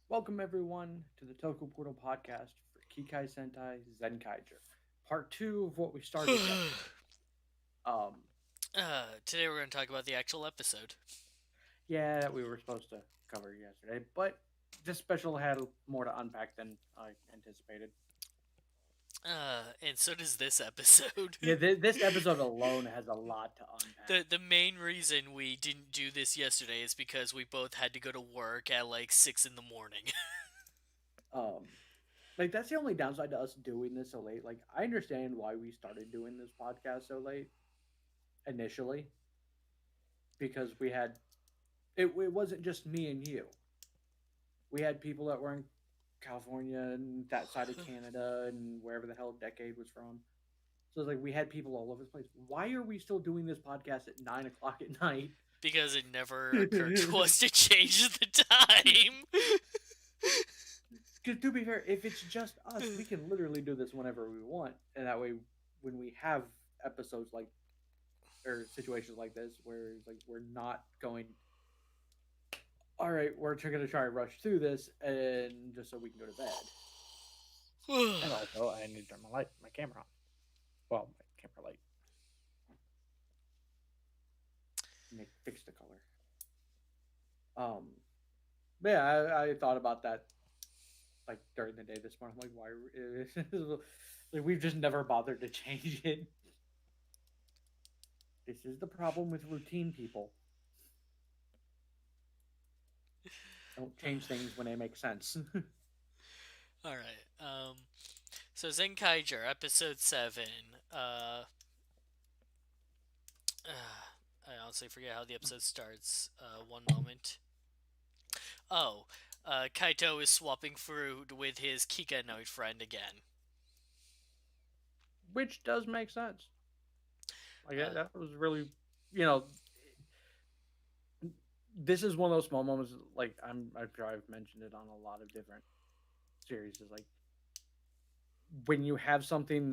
Welcome everyone to the Toku Portal podcast for Kikai Sentai Zenkaiger, part two of what we started yesterday. Today we're going to talk about the actual episode. Yeah, that we were supposed to cover yesterday, but this special had more to unpack than I anticipated. And so does this episode. Yeah, this episode alone has a lot to unpack. The main reason we didn't do this yesterday is because we both had to go to work at like 6 in the morning. Um, like that's the only downside to us doing this so late. Like I understand why we started doing this podcast so late initially because we had it wasn't just me and you. We had people that were in California and that side of Canada and wherever the hell Decade was from. So it's like we had people all over the place. Why are we still doing this podcast at 9 o'clock at night? Because it never occurred to us to change the time. Because to be fair, if it's just us, we can literally do this whenever we want, and that way, when we have episodes like or situations like this, where it's like we're not going, all right, we're gonna try and rush through this, and just so we can go to bed. And also, I need to turn my camera on. Well, my camera light. Fix the color. But yeah, I thought about that like during the day this morning. I'm like, why? Like we've just never bothered to change it. This is the problem with routine people. Don't change things when they make sense. Alright, so Zenkaiger, episode 7. I honestly forget how the episode starts. One moment. Oh, Kaito is swapping fruit with his Kikanoid friend again. Which does make sense. Like Uh, that was really, you know, this is one of those small moments. Like I'm sure I've mentioned it on a lot of different series. Is like when you have something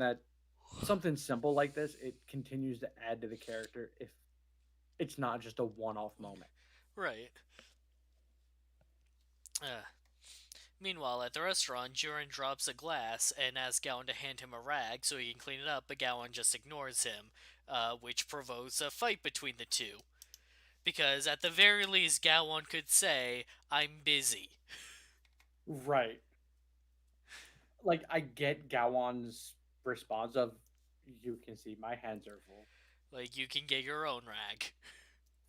simple like this, it continues to add to the character if it's not just a one-off moment. right. Uh, Meanwhile, at the restaurant, Jiren drops a glass and asks Gowan to hand him a rag so he can clean it up, but Gowan just ignores him, which provokes a fight between the two. Because at the very least, Gowan could say, "I'm busy." Right. Like I get Gawan's response of you can see my hands are full. Like, you can get your own rag.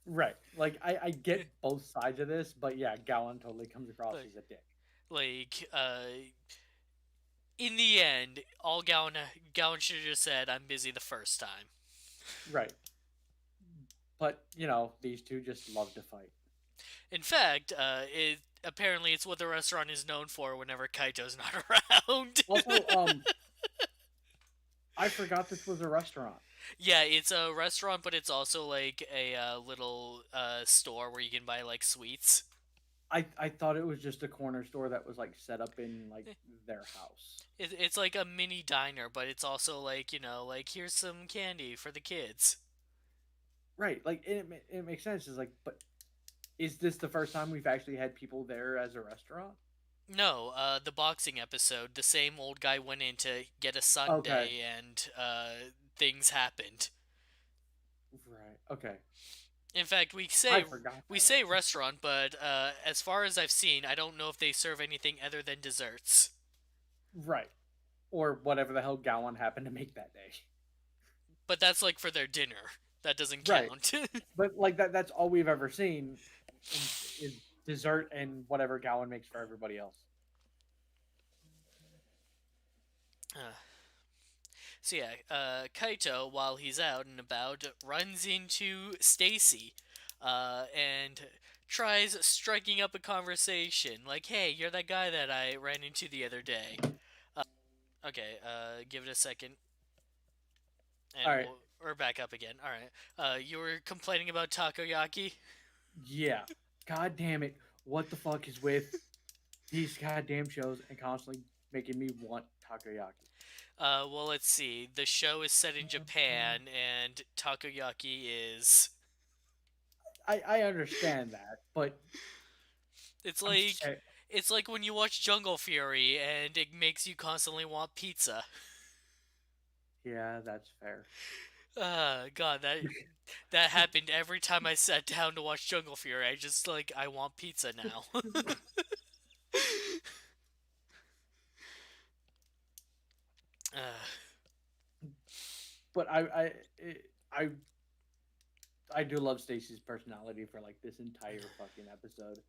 Right. Like I get both sides of this, but yeah, Gowan totally comes across like, as a dick. like, in the end, all Gowan should have just said, "I'm busy" the first time. Right. But, these two just love to fight. In fact, apparently it's what the restaurant is known for whenever Kaito's not around. Also, I forgot this was a restaurant. Yeah, it's a restaurant, but it's also like a little store where you can buy like sweets. I thought it was just a corner store that was like set up in like their house. It's like a mini diner, but it's also like, like here's some candy for the kids. Right. Like it makes sense. It's like, but is this the first time we've actually had people there as a restaurant? No, the boxing episode, the same old guy went in to get a Okay. sundae and things happened. Right. Okay. In fact, we I say forgot we that say actually. restaurant, but as far as I've seen, I don't know if they serve anything other than desserts. Right. Or whatever the hell Gowan happened to make that day. But that's like for their dinner. That doesn't Right. count. But like that's all we've ever seen is dessert and whatever Gowan makes for everybody else. uh, so yeah, Kaito, while he's out and about, runs into Stacy, and tries striking up a conversation. Like, "Hey, you're that guy that I ran into the other day." Okay, give it a second, All and right. we're back up again. All right. You were complaining about takoyaki. Yeah. God damn it. What the fuck is with these goddamn shows and constantly making me want takoyaki? Well, let's see. The show is set in Japan, and takoyaki is. I understand that, but It's I'm like saying, it's like when you watch Jungle Fury and it makes you constantly want pizza. yeah, that's fair. God, that happened every time I sat down to watch Jungle Fury. I just like I want pizza now. uh, But I I do love Stacy's personality for like this entire fucking episode.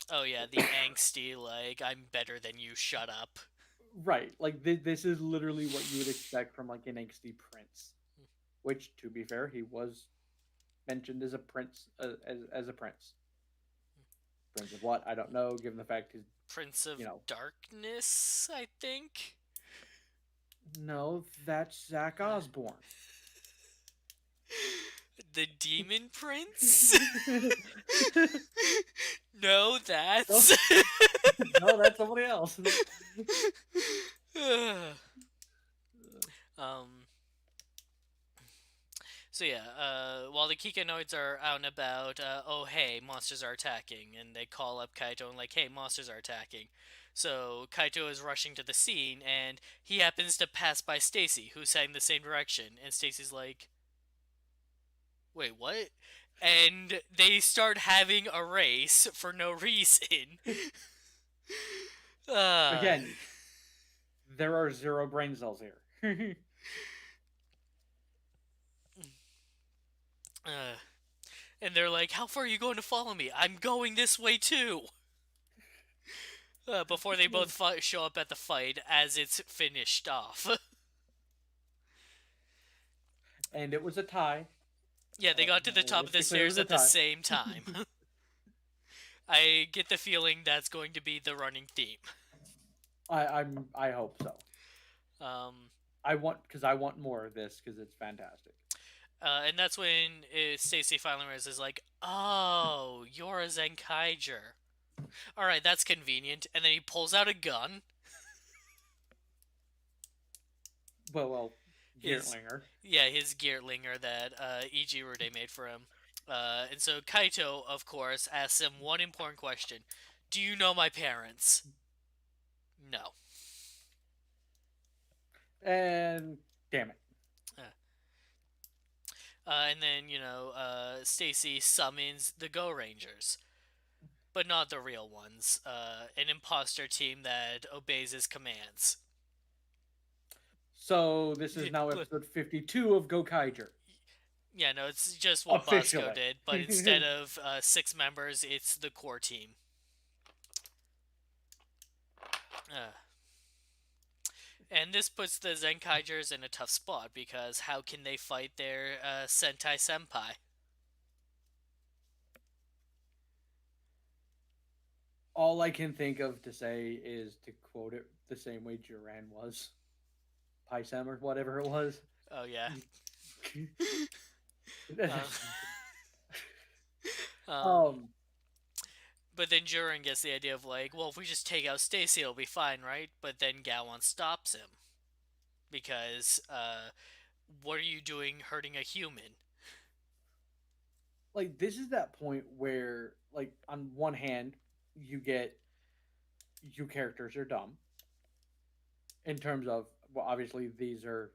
oh yeah, the angsty like I'm better than you. Shut up. Right, like this is literally what you would expect from like an angsty prince. Which, to be fair, he was mentioned as a prince, as a prince. Prince of what? I don't know. Given the fact he's, Prince you of know, Darkness, I think. no, that's Zach Osborne. The Demon Prince? No, no, that's. no, that's somebody else. um. So yeah, while the Kikanoids are out and about, oh hey, monsters are attacking, and they call up Kaito and like, hey, monsters are attacking. So Kaito is rushing to the scene, and he happens to pass by Stacy, who's heading the same direction, and Stacy's like, wait, what? And they start having a race for no reason. uh, Again, there are zero brain cells here. uh, and they're like, how far are you going to follow me? I'm going this way too. Before they both show up at the fight as it's finished off. And it was a tie. Yeah, they got to the top Let's of the be clear, it stairs was a at the tie. same time. I get the feeling that's going to be the running theme. I hope so. Um, I want because I want more of this because it's fantastic. and that's when Stacy finally realizes, like, oh, you're a Zenkaiger. Alright, that's convenient. And then he pulls out a gun. Well, His, Geertlinger. yeah, his Geertlinger that E.G. Rude made for him. And so Kaito, of course, asks him one important question: do you know my parents? No. And damn it. Uh, and then, Stacy summons the Go Rangers, but not the real ones. An imposter team that obeys his commands. So this is now episode 52 of Gokaiger. Yeah, no, it's just what Bosco Officially. did, but instead of 6 members, it's the core team. Uh, and this puts the Zenkaigers in a tough spot because how can they fight their Sentai Senpai? All I can think of to say is to quote it the same way Duran was. Paisem or whatever it was. Oh, yeah. uh, um, um, but then Jurin gets the idea of like, well, if we just take out Stacy, it'll be fine, right? But then Gowan stops him because what are you doing hurting a human? like this is that point where, like, on one hand, you get you characters are dumb in terms of, well, obviously these are,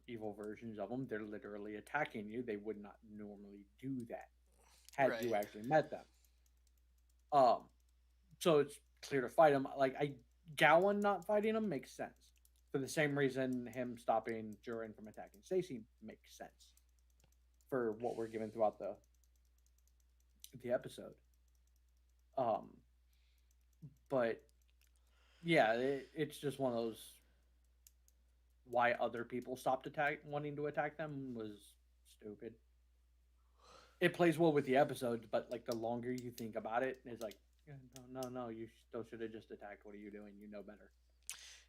evil versions of them. They're literally attacking you. They would not normally do that had Right. you actually met them. Um, so it's clear to fight them. Like, Gowan not fighting him makes sense for the same reason him stopping Jurin from attacking Stacy makes sense for what we're given throughout the episode. Um, but yeah, it's just one of those, why other people stopped wanting to attack them was stupid. It plays well with the episodes, but like the longer you think about it, it's like, no, you still should have just attacked. What are you doing? You know better.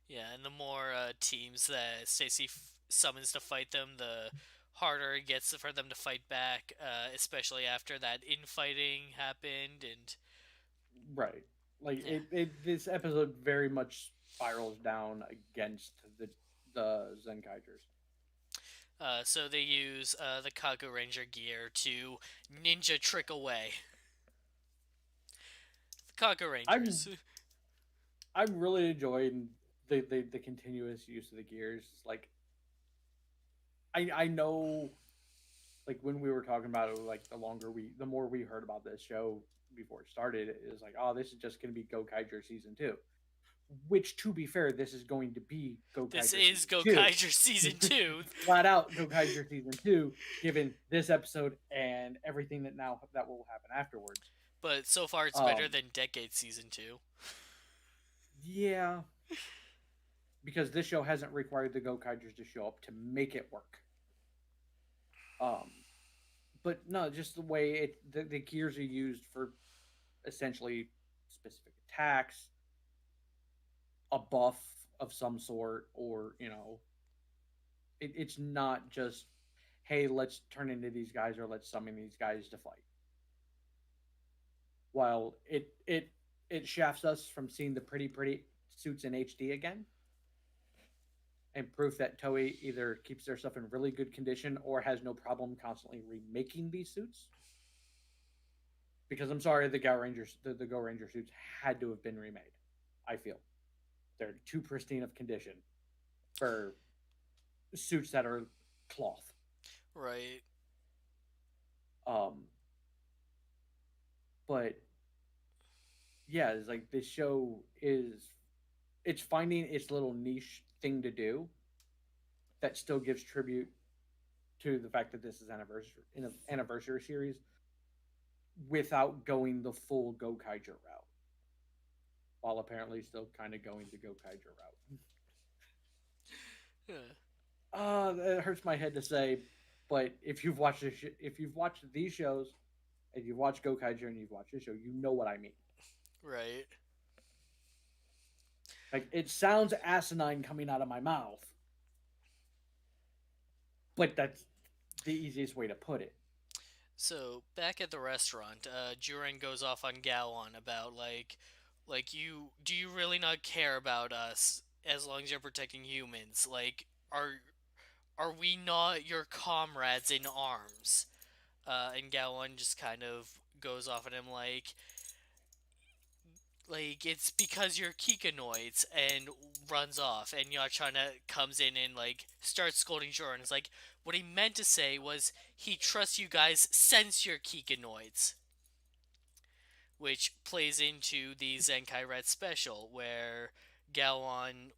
Yeah, and the more teams that Stacy summons to fight them, the harder it gets for them to fight back, especially after that infighting happened. And Right. Like yeah, this episode very much spirals down against the Zenkaigers. So they use the Kaku Ranger gear to ninja trick away the Kaku I'm Rangers. I'm really enjoying the continuous use of the gears. Like I know like when we were talking about it, like the more we heard about this show before it started, it was like, oh, this is just going to be Gokaiger season 2. Which, to be fair, this is going to be This Gokaiger is season 2. Gokaiger Season 2, Flat out Gokaiger season 2, given this episode and everything that will happen afterwards. but so far it's better Um, than Decade Season 2. yeah, because this show hasn't required the Gokaigers to show up to make it work. Um, but no, just the way the gears are used for essentially specific attacks, a buff of some sort, or it's not just hey, let's turn into these guys or let's summon these guys to fight. While it shafts us from seeing the pretty suits in HD again, and proof that Toei either keeps their stuff in really good condition or has no problem constantly remaking these suits. Because I'm sorry, the Go Ranger suits had to have been remade. I feel they're too pristine of condition for suits that are cloth. Right. Um, but yeah, it's like this show is it's finding its little niche thing to do that still gives tribute to the fact that this is an anniversary series without going the full Gokaiger route, while apparently still kind of going the Gokaiger route. Yeah. It hurts my head to say, but if you've watched these shows and you've watched Gokaiger and you've watched this show, you know what I mean. Right. Like it sounds asinine coming out of my mouth, but that's the easiest way to put it. So back at the restaurant, Juren goes off on Gowon about you do you really not care about us as long as you're protecting humans? Like, are we not your comrades in arms? And Gowon just kind of goes off at him like it's because you're Kikanoids and runs off, and Yachana comes in and starts scolding Joran. It's like what he meant to say was he trusts you guys since you're Kikanoids, which plays into the Zenkai Red special where Gowon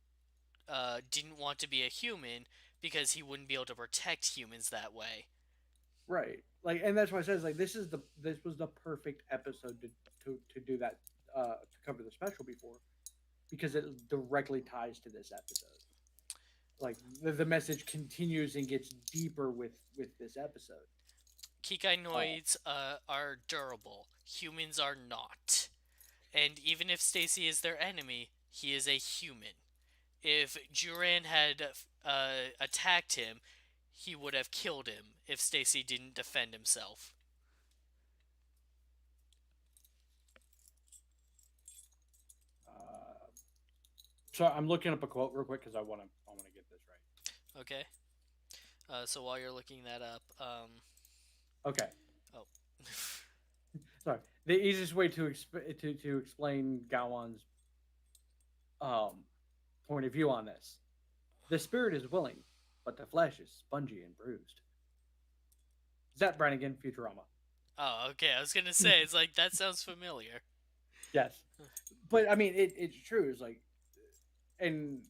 didn't want to be a human because he wouldn't be able to protect humans that way. Right. Like, and that's why I says like this was the perfect episode to do that to cover the special before because it directly ties to this episode. Like the message continues and gets deeper with this episode. Uh, Kikanoids are durable. Humans are not. And even if Stacy is their enemy, he is a human. If Juran had attacked him, he would have killed him if Stacy didn't defend himself. uh, so I'm looking up a quote real quick because I want to get this right. Okay. So while you're looking that up, Okay. oh, Sorry. The easiest way to explain Gowon's um, point of view on this: the spirit is willing, but the flesh is spongy and bruised. Zach Brannigan, Futurama. oh, okay. I was gonna say it's like that sounds familiar. Yes, but I mean it's true. It's like, and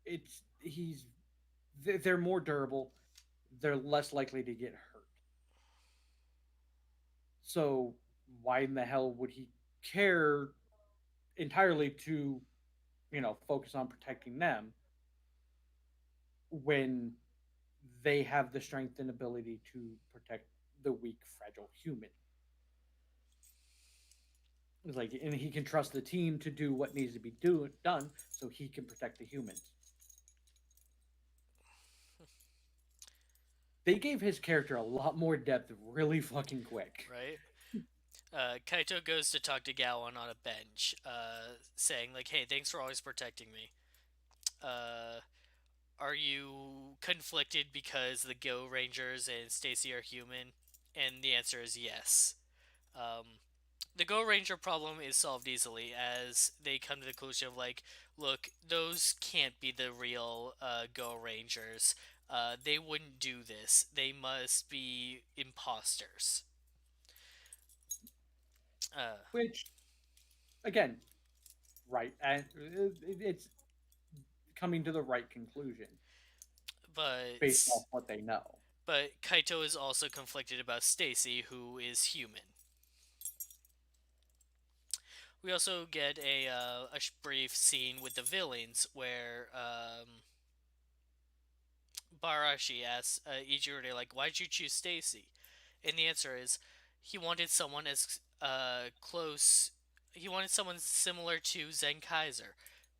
it's he's they're more durable. They're less likely to get hurt. So why in the hell would he care entirely to focus on protecting them when they have the strength and ability to protect the weak, fragile human? It's like, and he can trust the team to do what needs to be done, so he can protect the humans. They gave his character a lot more depth really fucking quick. Right. Kaito goes to talk to Gowon on a bench, saying like, "Hey, thanks for always protecting me. Uh, are you conflicted because the Go Rangers and Stacy are human? And the answer is yes. Um, the Go Ranger problem is solved easily as they come to the conclusion of like, look, those can't be the real Go Rangers. They wouldn't do this. They must be imposters. Uh, Which, again, right, and it's coming to the right conclusion based but off what they know. Kaito is also conflicted about Stacy, who is human. We also get a brief scene with the villains where Barashi asks Ijirute, like, why'd you choose Stacy? And the answer is he wanted someone as close. He wanted someone similar to Zenkaiger,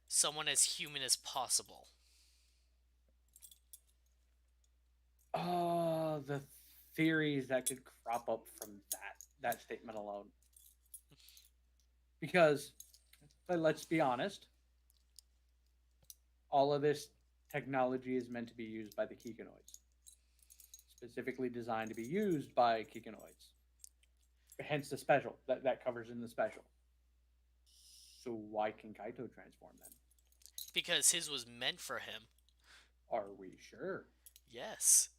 someone as human as possible. The theories that could crop up from that statement alone. Because let's be honest, all of this technology is meant to be used by the Kikanoids, specifically designed to be used by Kikanoids. Hence the special that covers in the special. So why can Kaito transform then? Because his was meant for him. Are we sure? Yes.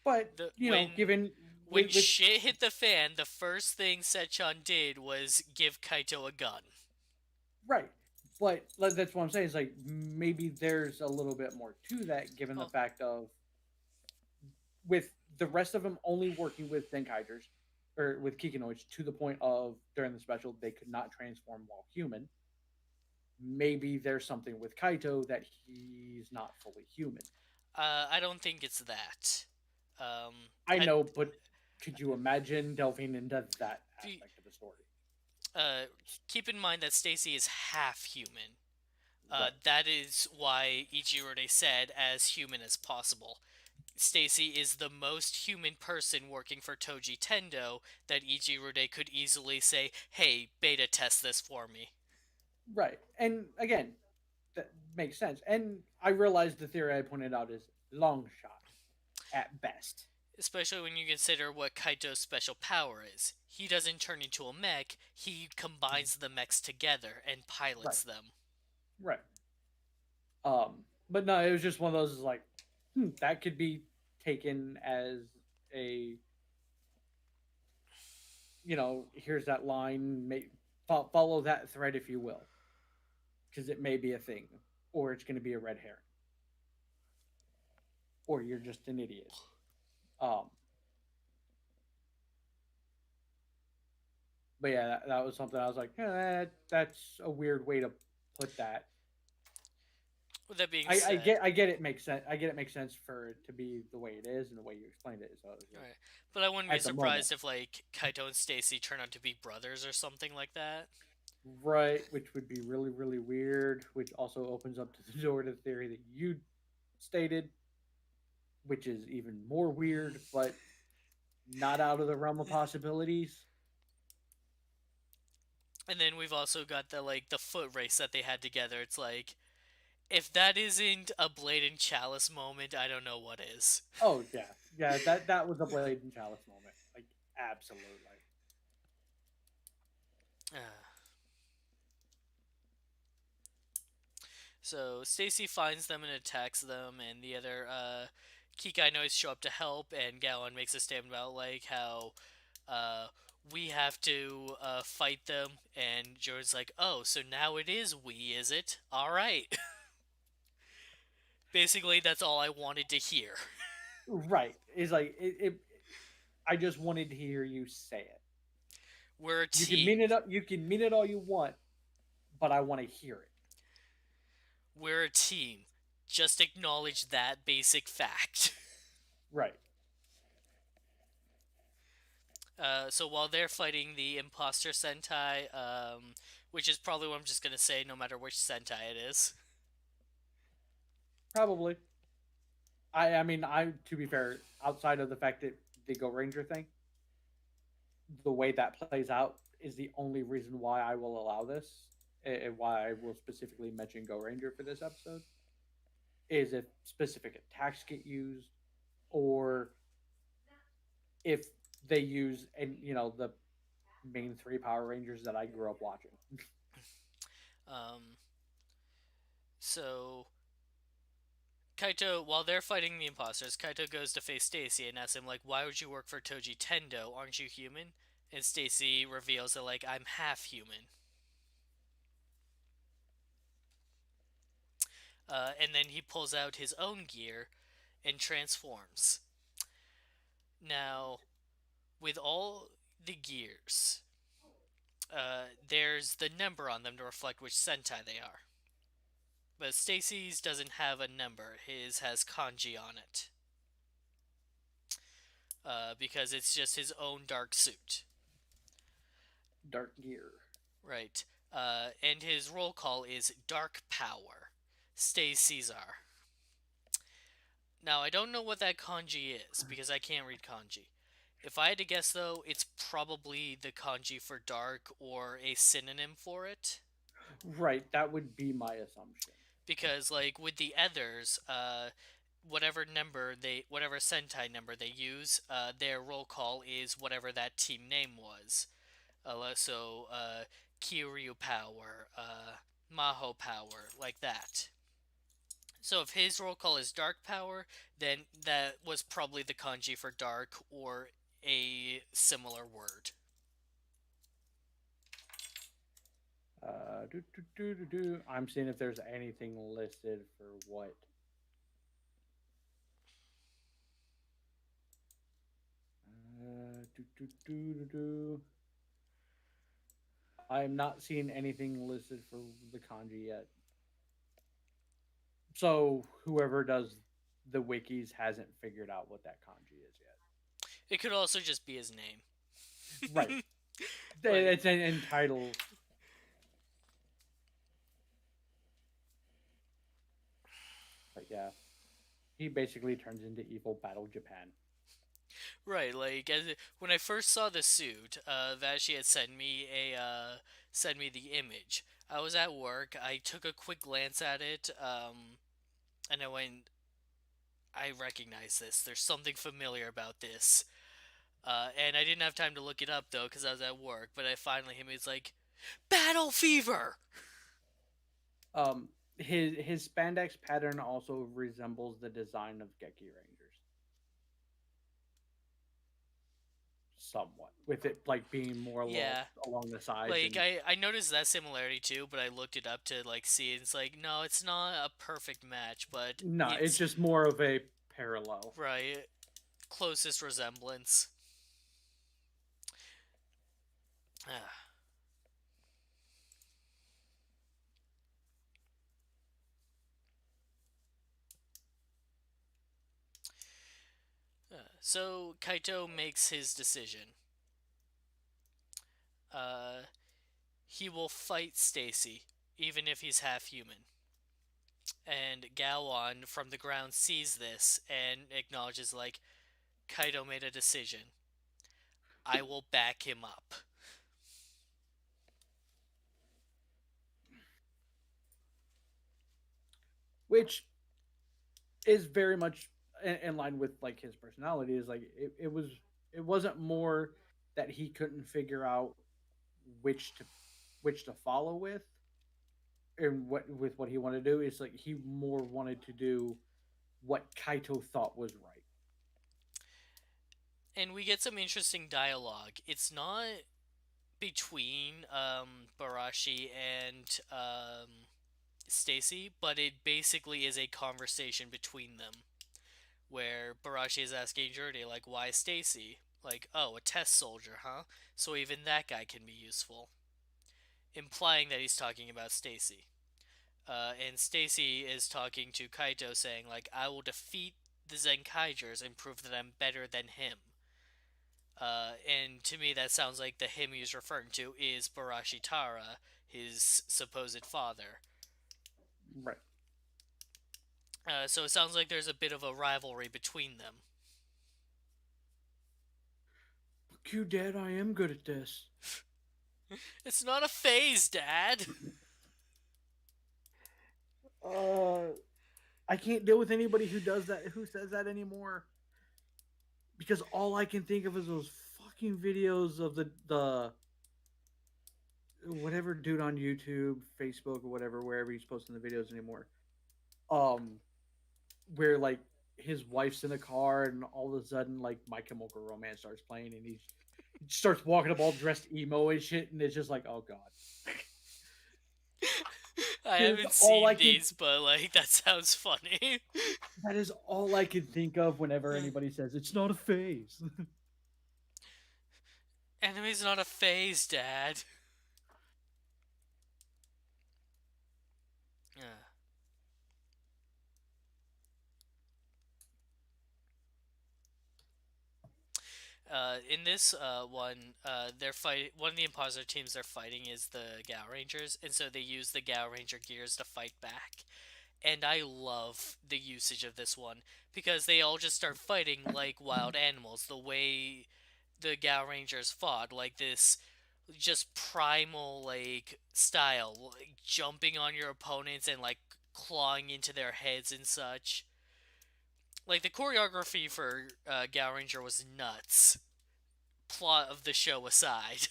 But The given when with shit hit the fan, the first thing Sechan did was give Kaito a gun. right, but that's what I'm saying. Is like maybe there's a little bit more to that, given the Oh, fact of with the rest of them only working with Zenkaigers or with Kikinoids to the point of during the special they could not transform while human. Maybe there's something with Kaito that he's not fully human. I don't think it's that. Um, I I, know, but could you imagine delving into that be, aspect of the story? uh, keep in mind that Stacy is half human. Right, That is why Ichirode said as human as possible. Stacy is the most human person working for Toji Tendo that Ichirode could easily say, "Hey, beta test this for me." right. And again, that makes sense. And I realize the theory I pointed out is long shot at best. Especially when you consider what Kaito's special power is. He doesn't turn into a mech, he combines the mechs together and Right, pilots them. right. But no, it was just one of those like that could be taken as a here's that line, follow that thread if you will, because it may be a thing, or it's going to be a red herring, or you're just an idiot. Um, but yeah, that was something I was like, that's a weird way to put that. With that being I said, get it makes sense. I get it makes sense for it to be the way it is and the way you explained it. So it was just, alright. But I wouldn't be at the moment, surprised if like Kaito and Stacy turn out to be brothers or something like that. right, which would be really really weird. Which also opens up to the door to the theory that you stated, which is even more weird, but not out of the realm of possibilities. And then we've also got the foot race that they had together. It's like if that isn't a Blade and Chalice moment, I don't know what is. Oh yeah, yeah. That was a Blade and Chalice moment. Like absolutely. So Stacy finds them and attacks them, and the other Kikai Noise show up to help, and Gallon makes a statement about like how uh, we have to fight them, and Jordan's like, "Oh, so now it is we, is it? All right." Basically, that's all I wanted to hear. Right. It's like I just wanted to hear you say it. We're a You can team. mean it up. You can mean it all you want, but I want to hear it. We're a team. Just acknowledge that basic fact. Right. So while they're fighting the imposter Sentai, which is probably what I'm just gonna say, no matter which Sentai it is. Probably. I mean I to be fair, outside of the fact that the Go Ranger thing, the way that plays out is the only reason why I will allow this and why I will specifically mention Go Ranger for this episode. is if specific attacks get used, or if they use and the main three Power Rangers that I grew up watching. Um, so Kaito, while they're fighting the imposters, Kaito goes to face Stacy and asks him like, "Why would you work for Toji Tendo? Aren't you human?" And Stacy reveals that like, "I'm half human." And then he pulls out his own gear and transforms. Now, with all the gears, there's the number on them to reflect which Sentai they are. But Stacy's doesn't have a number. His has kanji on it. Because it's just his own dark suit. Dark Gear. Right. And his roll call is Dark Power. Stay Caesar. Now, I don't know what that kanji is because I can't read kanji. If I had to guess, though, it's probably the kanji for dark or a synonym for it. Right, that would be my assumption. Because, like, with the others, whatever Sentai number they use, their roll call is whatever that team name was. So, Kiryu Power, Maho Power, like that. So if his roll call is Dark Power, then that was probably the kanji for dark or a similar word. I'm seeing if there's anything listed for what. I'm not seeing anything listed for the kanji yet. So whoever does the wikis hasn't figured out what that kanji is yet. It could also just be his name. Right. Like, It's an entitled. But yeah, he basically turns into evil Battle Japan. right, like when I first saw the suit, Vashi had sent me the image. I was at work. I took a quick glance at it, and I went, I recognize this. There's something familiar about this. And I didn't have time to look it up though because I was at work. But I finally him. He's like, Battle Fever. Um, his spandex pattern also resembles the design of Geki Rangers somewhat, with it like being more Yeah, along the sides like and I noticed that similarity too, but I looked it up to like see. It's like no, it's not a perfect match, but no, it's it's just more of a parallel. right closest resemblance. So Kaito makes his decision. Uh, he will fight Stacy, even if he's half human. And Gowon from the ground sees this and acknowledges, like, Kaito made a decision. I will back him up. Which is very much in line with like his personality. Is like it wasn't more that he couldn't figure out which to which to follow with and what with what he wanted to do. It's like he more wanted to do what Kaito thought was right. And we get some interesting dialogue. It's not between Barashi and Stacy, but it basically is a conversation between them where Barashi is asking Journey, like, why Stacy? Like, oh, a test soldier, huh? So even that guy can be useful. Implying that he's talking about Stacy. And Stacy is talking to Kaito saying, like, I will defeat the Zenkaigers and prove that I'm better than him. And to me, that sounds like the him he's referring to is Barashi Tara, his supposed father. Right. So it sounds like there's a bit of a rivalry between them. Fuck you, Dad. I am good at this. It's not a phase, Dad! Uh, I can't deal with anybody who does that, who says that anymore, because all I can think of is those fucking videos of the whatever dude on YouTube, Facebook, or whatever, wherever he's posting the videos anymore. Um, where like his wife's in a car and all of a sudden like My Chemical Romance starts playing and he starts walking up all dressed emo and shit, and it's just like, oh god. I It's haven't all I seen can. these, but like that sounds funny. That is all I can think of whenever anybody says it's not a phase. Anime's not a phase, Dad. Yeah. In this one, they're fight. One of the imposter teams they're fighting is the Gal Rangers, and so they use the Gal Ranger gears to fight back. And I love the usage of this one because they all just start fighting like wild animals. The way the Gal Rangers fought, like this, just primal like style, like jumping on your opponents and like clawing into their heads and such. Like the choreography for Gal Ranger was nuts. Plot of the show aside.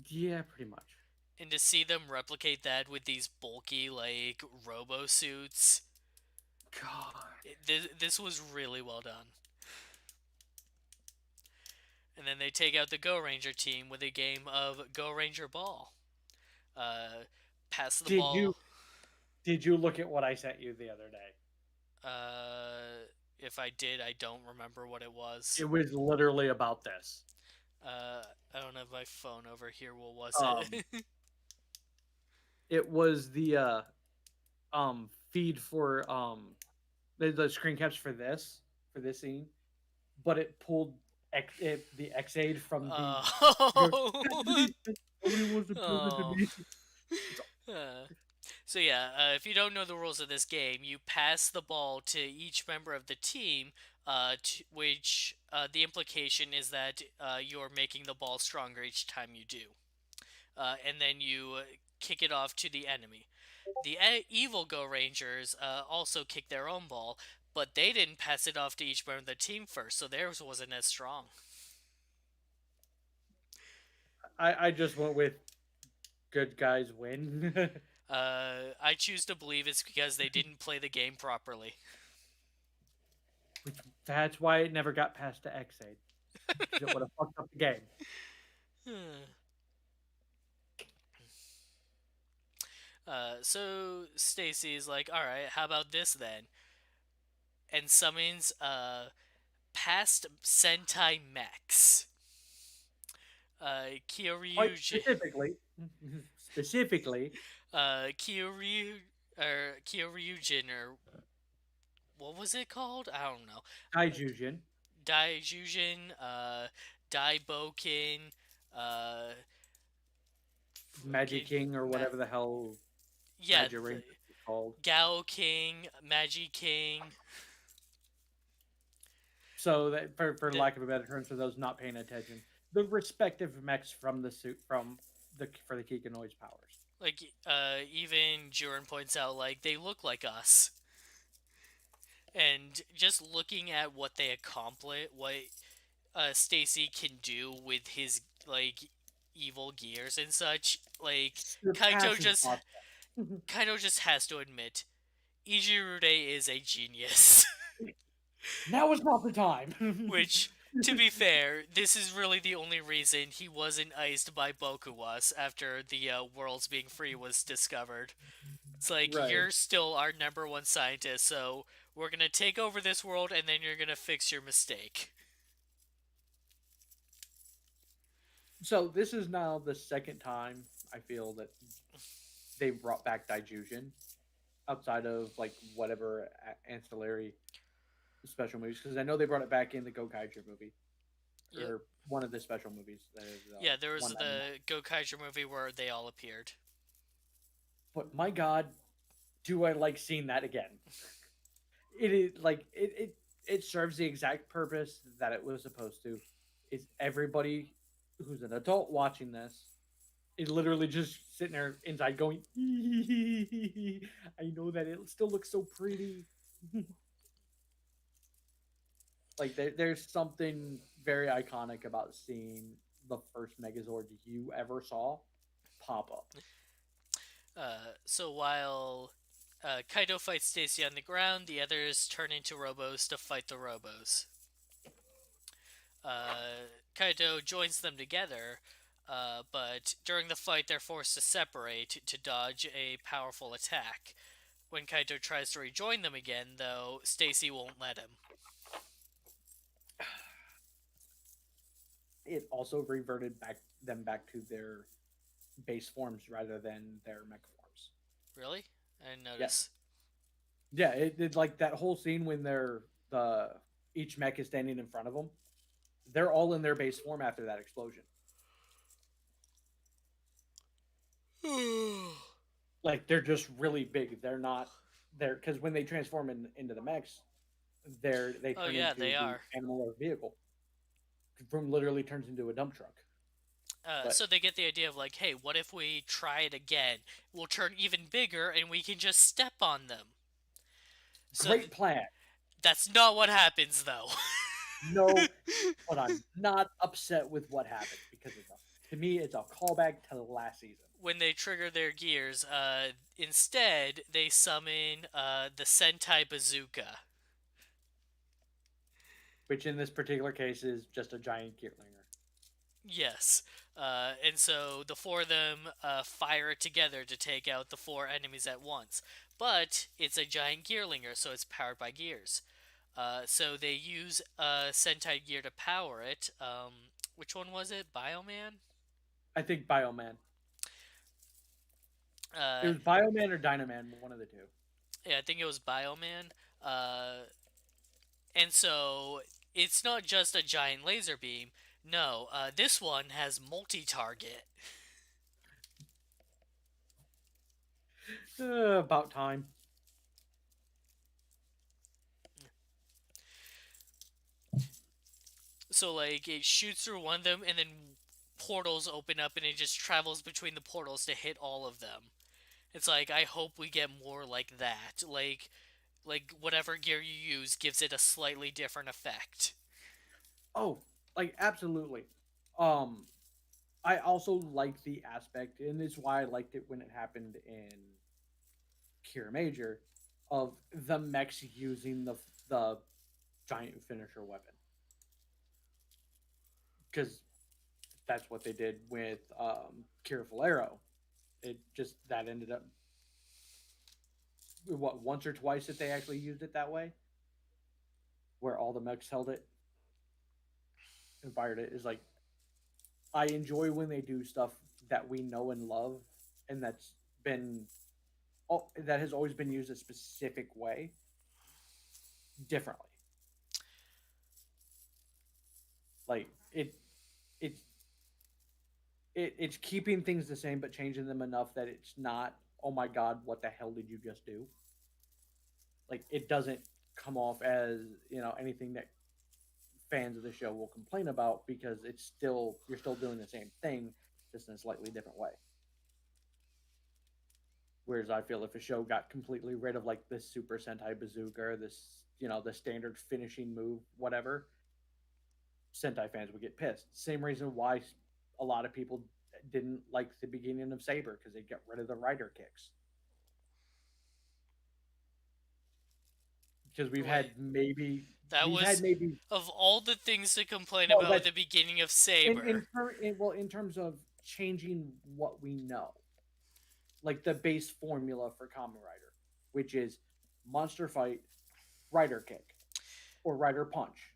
Yeah, pretty much. And to see them replicate that with these bulky, like, robo suits, God. this was really well done. And then they take out the Go Ranger team with a game of Go Ranger Ball. Uh, pass the Did ball. you did you look at what I sent you the other day? If I did, I don't remember what it was. It was literally about this. Uh, I don't have my phone over here. What was Um, it? it was the feed for the screen caps for this scene, but it pulled the Xaid from the. It goes, Oh. nobody wants to prove it to Oh. me. It's Uh, So yeah, if you don't know the rules of this game, you pass the ball to each member of the team, which the implication is that you're making the ball stronger each time you do, and then you kick it off to the enemy. The evil Go Rangers also kick their own ball, but they didn't pass it off to each member of the team first, so theirs wasn't as strong. I just went with good guys win. I choose to believe it's because they didn't play the game properly. Which that's why it never got past to Xaid, because it would have fucked up the game. So Stacy's like, all right, how about this then? And summons past Sentai mechs. Quite Kyoryuji, specifically, Kyoryu, or Kyoryujin, or what was it called? I don't know. Daijujin, Daijujin, Daiboken, uh, Magic fucking, King, or whatever the hell yeah, Magic Ranger is called. Gao King, Magi King. So that, for The, lack of a better term, for those not paying attention, the respective mechs from the suit from the for the Kikanoid's powers. like, even Jurin points out, like, they look like us. And just looking at what they accomplish, what Stacy can do with his like evil gears and such, like Kaito Surpassing just thoughts. Kaito just has to admit Ijirude is a genius. Now is not the time. Which, to be fair, this is really the only reason he wasn't iced by Bokuwas after the world's being free was discovered. It's like, Right. you're still our number one scientist, so we're gonna take over this world and then you're gonna fix your mistake. So this is now the second time I feel that they brought back Daijujin outside of like whatever ancillary special movies, because I know they brought it back in the Gokaiger movie Yep. or one of the special movies. That is Yeah, there was 199. the Gokaiger movie where they all appeared. But my God, do I like seeing that again? It is like it serves the exact purpose that it was supposed to. Is everybody who's an adult watching this It literally just sitting there inside going, I know that it still looks so pretty. Like there's something very iconic about seeing the first Megazord you ever saw pop up. So while Kaito fights Stacy on the ground, the others turn into Robos to fight the Robos. Kaito joins them together, but during the fight, they're forced to separate to dodge a powerful attack. When Kaito tries to rejoin them again, though, Stacy won't let him. It also reverted back to their base forms rather than their mech forms. Really? I didn't Yes. notice. Yeah, it did like that whole scene when they're the each mech is standing in front of them. They're all in their base form after that explosion. Like they're just really big. They're not they're because when they transform into the mechs, they Oh turn yeah, into they the are. animal or vehicle. Vroom literally turns into a dump truck. But So they get the idea of like, hey, what if we try it again? We'll turn even bigger and we can just step on them. So great plan. that's not what happens though. No, but I'm not upset with what happens because to me it's a callback to the last season. When they trigger their gears, instead they summon the Sentai Bazooka. Which in this particular case is just a giant Gearlinger. Yes. And so the four of them fire it together to take out the four enemies at once. But it's a giant Gearlinger, so it's powered by gears. So they use Sentai gear to power it. Which one was it? Bioman? I think Bioman. It Uh, was Bioman or Dynaman, one of the two. yeah, I think it was Bioman. Uh, and so it's not just a giant laser beam. No, this one has multi target. About time. So, like, it shoots through one of them, and then portals open up, and it just travels between the portals to hit all of them. It's like, I hope we get more like that. Like whatever gear you use gives it a slightly different effect. Oh, like absolutely. Um, I also like the aspect, and it's why I liked it when it happened in Cure Major, of the mechs using the giant finisher weapon, because that's what they did with Kira Valero. It just that ended up what once or twice that they actually used it that way, where all the mechs held it and fired it. Is like I enjoy when they do stuff that we know and love, and been that has always been used a specific way differently. Like it's it's keeping things the same but changing them enough that it's not, oh my god, what the hell did you just do? Like it doesn't come off as, anything that fans of the show will complain about because it's still you're still doing the same thing just in a slightly different way. Whereas I feel if a show got completely rid of like this Super Sentai Bazooka or this, the standard finishing move, whatever, Sentai fans would get pissed. Same reason why a lot of people didn't like the beginning of Saber because they got rid of the rider kicks. Because Wait, that we've had was maybe of all the things to complain no about at that's the beginning of Saber. in terms of changing what we know, like the base formula for Kamen Rider, which is monster fight, rider kick, or rider punch.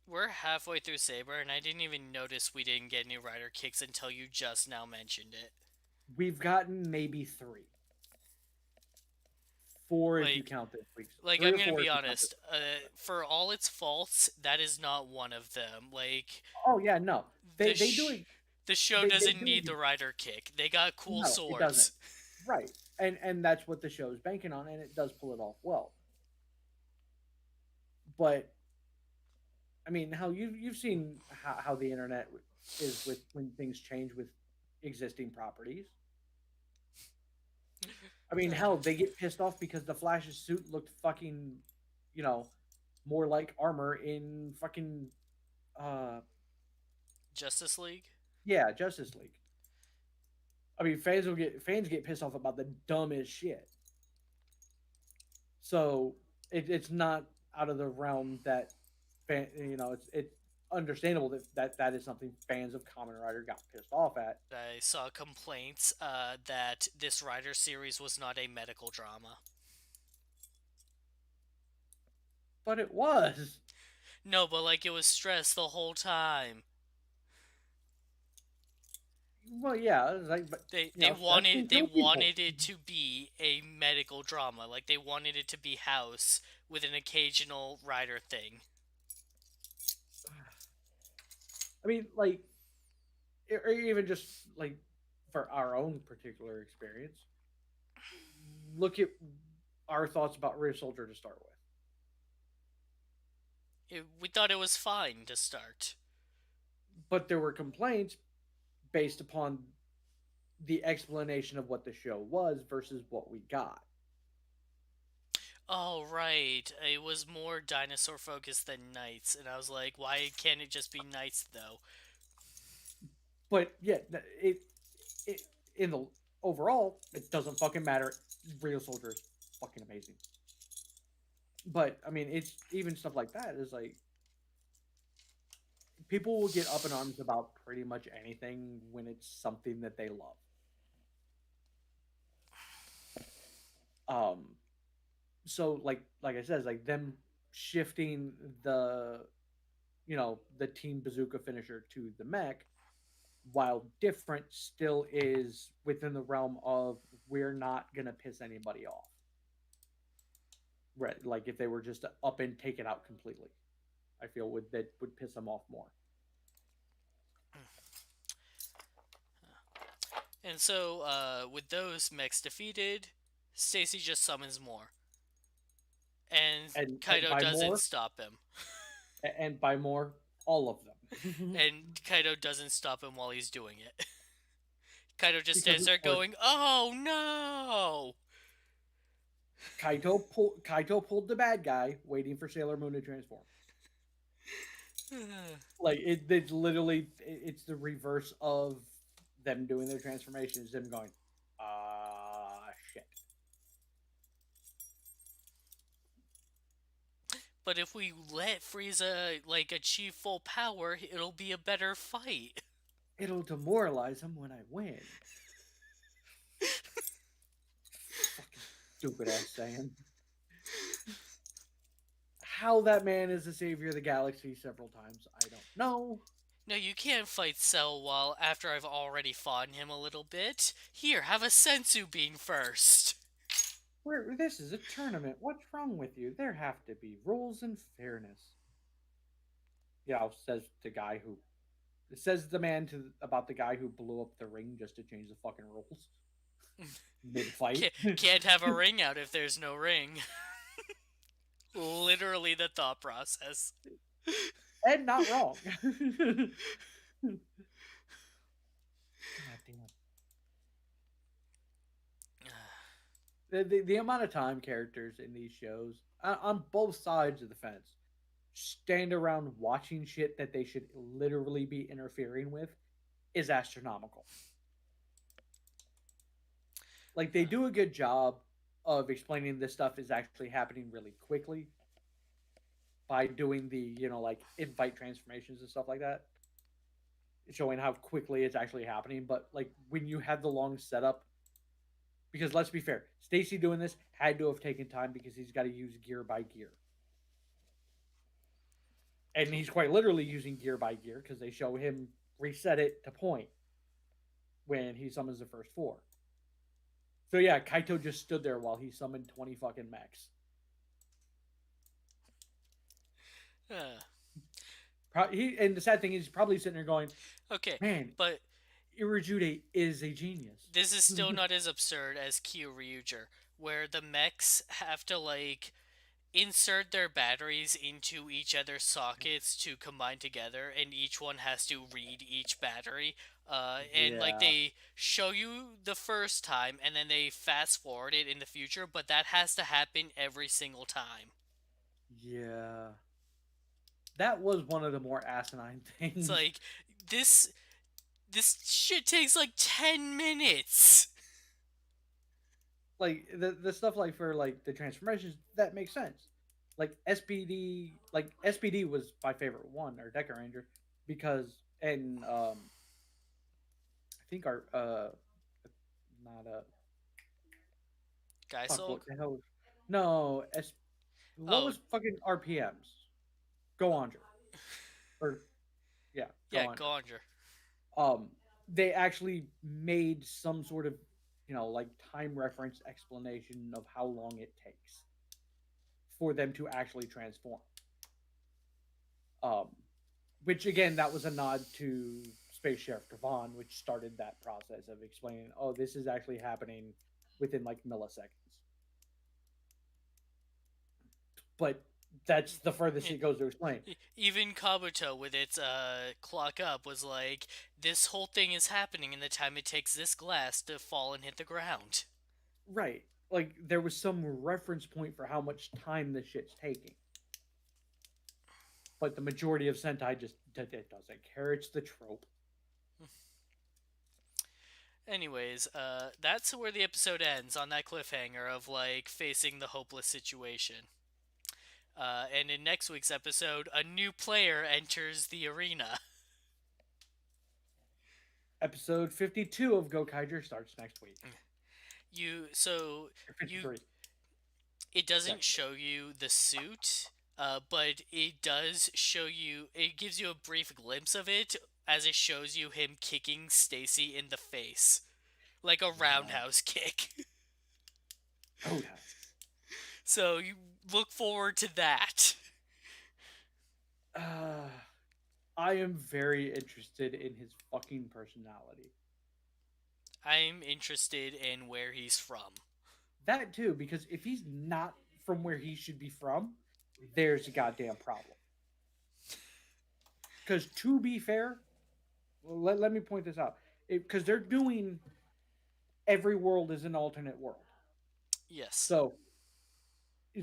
We're halfway through Saber, and I didn't even notice we didn't get any rider kicks until you just now mentioned it. We've gotten maybe three, four if you Like, count this week's, like three I'm or gonna four be if you count this. honest. For all its faults, that is not one of them. Like, Oh yeah, no, the they do sh- it. the show They doesn't do need it. the rider kick. They got cool No, it doesn't. swords. Right, and that's what the show's banking on, and it does pull it off well. But I mean, how you've seen how the internet is with when things change with existing properties. I mean, Uh, hell, they get pissed off because the Flash's suit looked fucking, you know, more like armor in fucking, uh, Justice League. yeah, Justice League. I mean, fans get pissed off about the dumbest shit. So it's not out of the realm that it's understandable that is something fans of Kamen Rider got pissed off at. I saw complaints that this Rider series was not a medical drama. But it was. No, but like it was stressed the whole time. Well, yeah, it was like, but They stress can wanted they kill people. wanted it to be a medical drama. Like they wanted it to be House with an occasional Rider thing. I mean, like, or even just like for our own particular experience, look at our thoughts about Rear Soldier to start with. We thought it was fine to start. But there were complaints based upon the explanation of what the show was versus what we got. Oh right, it was more dinosaur focused than Knights, and I was like, why can't it just be Knights though? But yeah, it in the overall, it doesn't fucking matter. Real Soldier is fucking amazing. But I mean, it's even stuff like that is like people will get up in arms about pretty much anything when it's something that they love. Um, so like I said, it's like them shifting the the Team Bazooka finisher to the mech, while different, still is within the realm of we're not gonna piss anybody off. Right, like if they were just to up and take it out completely, I feel would piss them off more. And so, with those mechs defeated, Stacy just summons more, and And Kaido by doesn't more, stop him. and by more, all of them. And Kaido doesn't stop him while he's doing it. Kaido just Because stands of there course going, "Oh no!" Kaito pulled the bad guy, waiting for Sailor Moon to transform. Like it's literally it's the reverse of them doing their transformations. Them going, shit. But if we let Frieza like achieve full power, it'll be a better fight. It'll demoralize him when I win. Fucking stupid ass saying. How that man is the savior of the galaxy several times, I don't know. No, you can't fight Cell while after I've already fought him a little bit. Here, have a sensu bean first. This is a tournament. What's wrong with you? There have to be rules and fairness. Says the guy who says the man to about the guy who blew up the ring just to change the fucking rules mid fight. Can't have a ring out if there's no ring. Literally the thought process. And not wrong. God damn. The amount of time characters in these shows on both sides of the fence stand around watching shit that they should literally be interfering with is astronomical. Like they do a good job of explaining this stuff is actually happening really quickly by doing the like invite transformations and stuff like that, showing how quickly it's actually happening. But like when you have the long setup, because let's be fair, Stacy doing this had to have taken time because he's got to use gear by gear. And he's quite literally using gear by gear because they show him reset it to point when he summons the first four. So yeah, Kaito just stood there while he summoned 20 fucking mechs. And the sad thing is, he's probably sitting there going, Okay, "Man, but Irajude is a genius." this is still not as absurd as Kyoryuger, where the mechs have to like insert their batteries into each other's sockets to combine together, and each one has to read each battery. And like Yeah. they show you the first time and then they fast forward it in the future, but that has to happen every single time. Yeah. That was one of the more asinine It's things. like this this shit takes like 10 minutes. Like the stuff like for like the transformations that makes sense. Like SPD, like SPD was my favorite one, or Deca Ranger, because and I think our not fuck Geisolg? what the hell no S what Oh, was fucking RPMs? Go Onger, or yeah, Go yeah, Onger. Gonger. um they actually made some sort of, like time reference explanation of how long it takes for them to actually transform. um which again, that was a nod to Space Sheriff Devon, which started that process of explaining, oh, this is actually happening within like milliseconds. But that's the furthest Yeah, it goes to explain. even Kabuto with its clock up was like, this whole thing is happening in the time it takes this glass to fall and hit the ground. Right, like there was some reference point for how much time this shit's taking. But the majority of Sentai just it doesn't care. It's the trope. Anyways, that's where the episode ends, on that cliffhanger of like facing the hopeless situation. And in next week's episode, a new player enters the arena. Episode 52 of Gokaiger starts next week. You so Or you 53, it doesn't technically. show you the suit, but it does show you. It gives you a brief glimpse of it as it shows you him kicking Stacy in the face like a No. roundhouse kick. Roadhouse. So you look forward to that. Uh, I am very interested in his fucking personality. I'm interested in where he's from. That too, because if he's not from where he should be from, there's a goddamn problem. Because to be fair, let me point this out. Because they're doing every world is an alternate world. Yes. So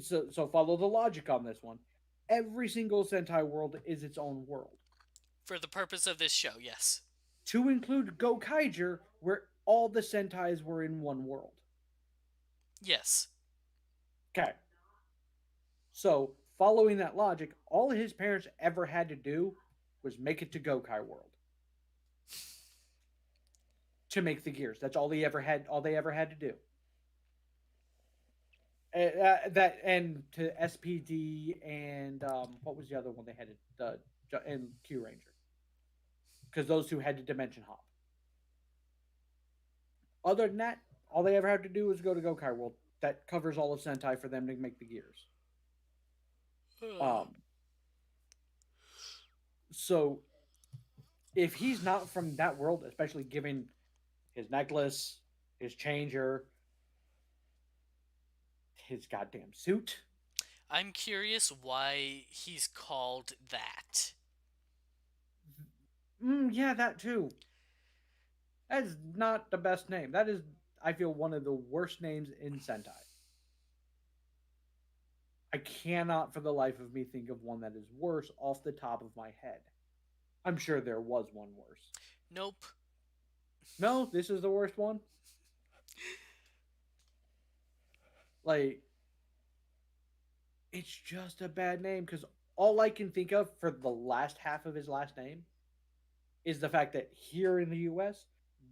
so follow the logic on this one. Every single Sentai world is its own world. For the purpose of this show, yes. To include Gokaiger, where all the Sentais were in one world. Yes. Okay. So, following that logic, all his parents ever had to do was make it to Gokai World to make the gears. That's all he ever had. All they ever had to do. That and to SPD and what was the other one they had to and Q Ranger, because those two had to dimension hop. Other than that, all they ever had to do was go to Gokai World. That covers all of Sentai for them to make the gears. Um, so if he's not from that world, especially given his necklace, his changer, his goddamn suit. I'm curious why he's called that. Yeah, that too. That is not the best name. That is, I feel, one of the worst names in Sentai. I cannot for the life of me think of one that is worse off the top of my head. I'm sure there was one worse. Nope. No, this is the worst one. Like, it's just a bad name because all I can think of for the last half of his last name is the fact that here in the US,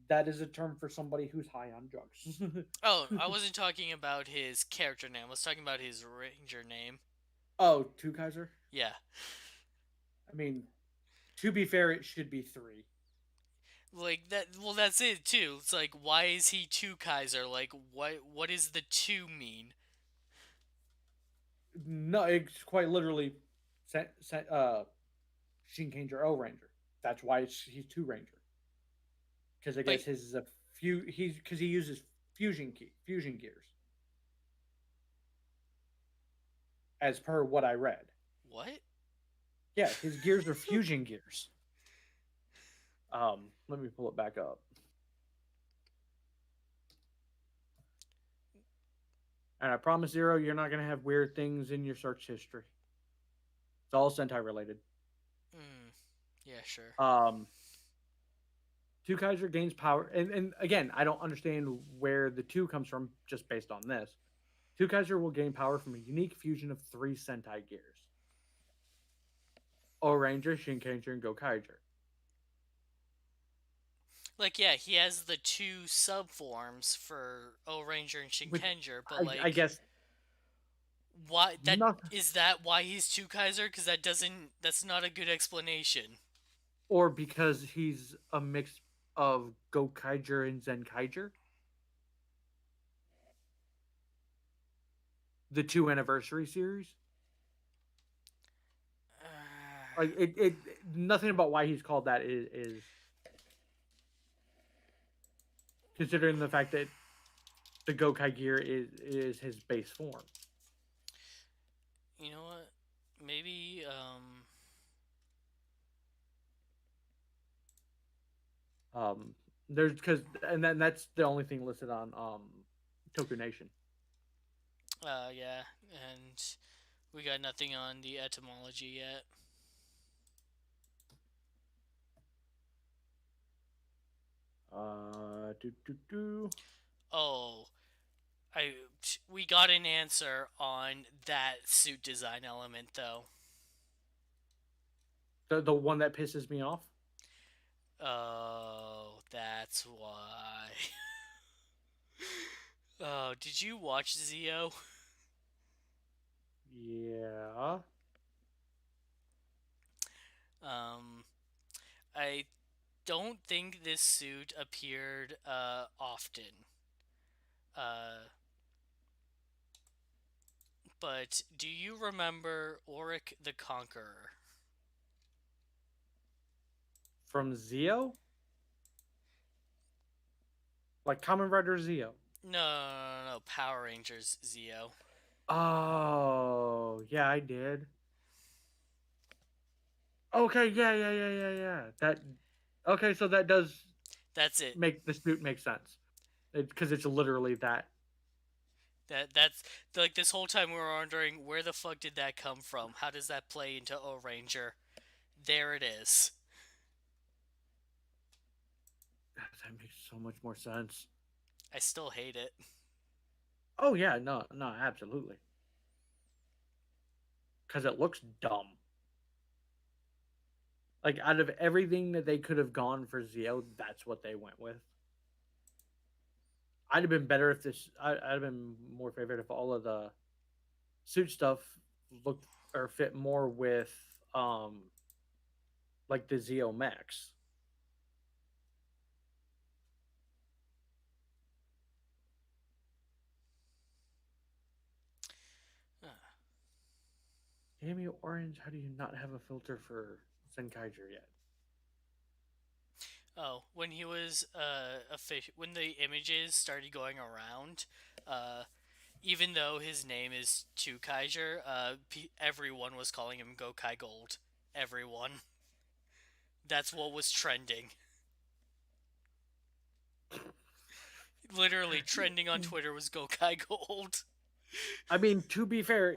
that is a term for somebody who's high on drugs. Oh, I wasn't talking about his character name. I was talking about his ranger name. Oh, two Kaiser? Yeah. I mean, to be fair, it should be three. Like that well that's it too. It's like why is he two Kaiser? Like what does the two mean? No, it's quite literally Shinkanger O Ranger. That's why he's two Ranger. Because I But guess his is a he's because he uses fusion gears, as per what I read. what? Yeah, his gears are fusion gears. Let me pull it back up. And I promise, Zero, you're not gonna have weird things in your search history. It's all Sentai related. Mm, yeah, sure. Um, Two Kaiser gains power, and again, I don't understand where the two comes from just based on this. Two Kaiser will gain power from a unique fusion of three Sentai gears: O Ranger, Shinkaiger, and Gokaiger. Like, yeah, he has the two sub forms for O Ranger and Which Shinkenger, but I like, guess why that nothing, is that why he's two Kaiser? Because that's not a good explanation. or because he's a mix of Gokaiger and Zenkaiger, the two anniversary series. Like nothing about why he's called that is considering the fact that the Gokai gear is his base form. You know what? Maybe Um, there's because and then that's the only thing listed on Toku Nation. yeah, and we got nothing on the etymology yet. Do do do. Oh, I we got an answer on that suit design element though. The one that pisses me off Oh, that's why. Oh, did you watch Zio? Yeah. Um, I don't think this suit appeared often. Uh, but do you remember Auric the Conqueror? From Zio? Like Kamen Rider Zio. No, no, no, no, Power Rangers Zio. Oh, yeah, I did. Okay, yeah. That okay, so that does That's it. make the suit make sense. Because it's literally that. That's like this whole time we were wondering where the fuck did that come from? How does that play into O Ranger? There it is. That makes so much more sense. I still hate it. Oh yeah, no, absolutely. Because it looks dumb. Like out of everything that they could have gone for Zio, that's what they went with. I'd have been better if this. I'd have been more favorite if all of the suit stuff looked or fit more with like the Zio Max. Damn you, Orange! How do you not have a filter for Zenkaiger yet? Oh, when he was when the images started going around, uh, even though his name is Two Kaiser, everyone was calling him Gokai Gold. Everyone. That's what was trending. Literally trending on Twitter was Gokai Gold. I mean, to be fair,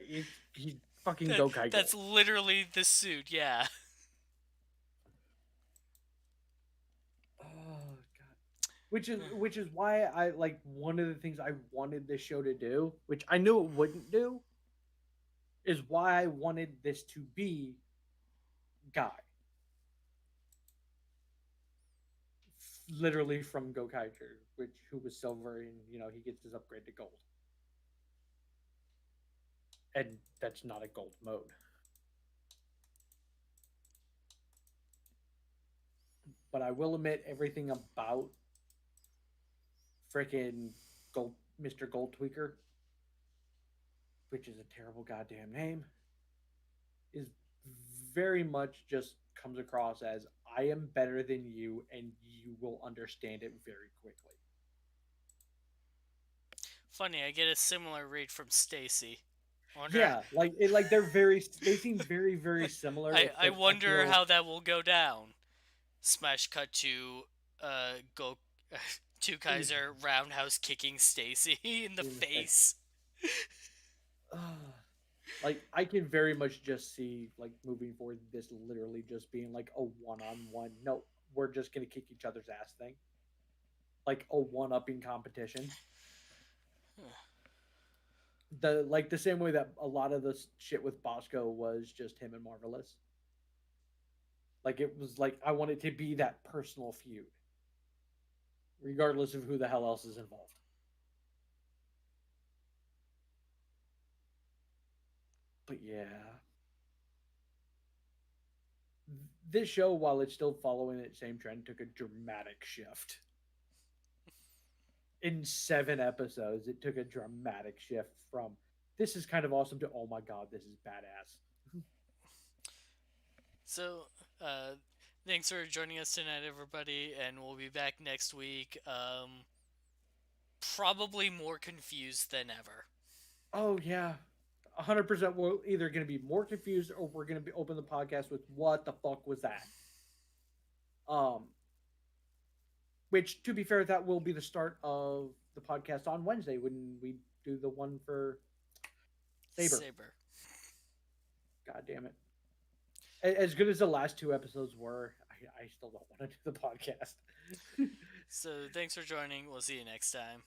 he's fucking Gokai That's Gold. literally the suit. Yeah. Oh god. Which is why I like one of the things I wanted this show to do, which I knew it wouldn't do, is why I wanted this to be Guy, literally from Gokaiger, which who was silver, and he gets his upgrade to gold, and that's not a gold mode. But I will admit, everything about freaking Gold Mr. Gold Tweaker, which is a terrible goddamn name, is very much just comes across as I am better than you and you will understand it very quickly. Funny, I get a similar read from Stacy. Wonder Yeah, they seem very similar I except I wonder feel how that will go down. Smash cut to go to Kaiser roundhouse kicking Stacy in the In the face. face. Like I can very much just see like moving forward this literally just being like a one-on-one. No, we're just gonna kick each other's ass thing, like a one-upping competition. The same way that a lot of the shit with Bosco was just him and Marvelous. Like it was like I want it to be that personal feud, regardless of who the hell else is involved. But yeah, this show, while it's still following that same trend, took a dramatic shift. In 7 episodes, it took a dramatic shift from this is kind of awesome to oh my god, this is badass. So, uh, thanks for joining us tonight, everybody, and we'll be back next week. Probably more confused than ever. Oh yeah, 100%. We're either going to be more confused or we're going to be open the podcast with what the fuck was that. Um, which to be fair, that will be the start of the podcast on Wednesday when we do the one for Saber. Saber. God damn it! As good as the last 2 episodes were, I still don't want to do the podcast. So, thanks for joining. We'll see you next time.